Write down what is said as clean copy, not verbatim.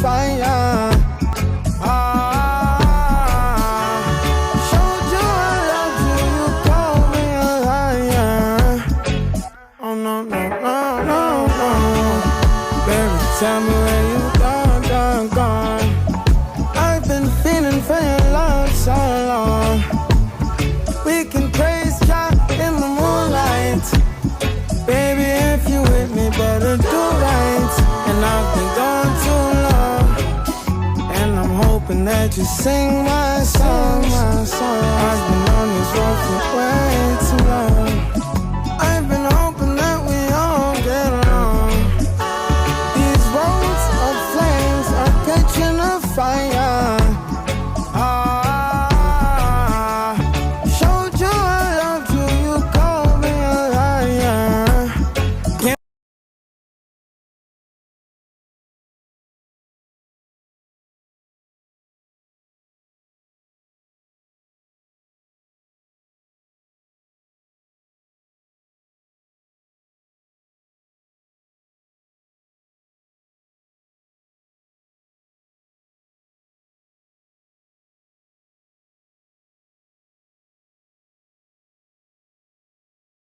fire. Showed you I love you, you called me a liar. Oh no, no, no, no, no. Baby, tell me where you gone. I've been feeling for your love so long. We can praise God in the moonlight. Baby, if you with me, better do right. And I've been gone too long, and I'm hoping that you sing my song. I've been on this road for way too long.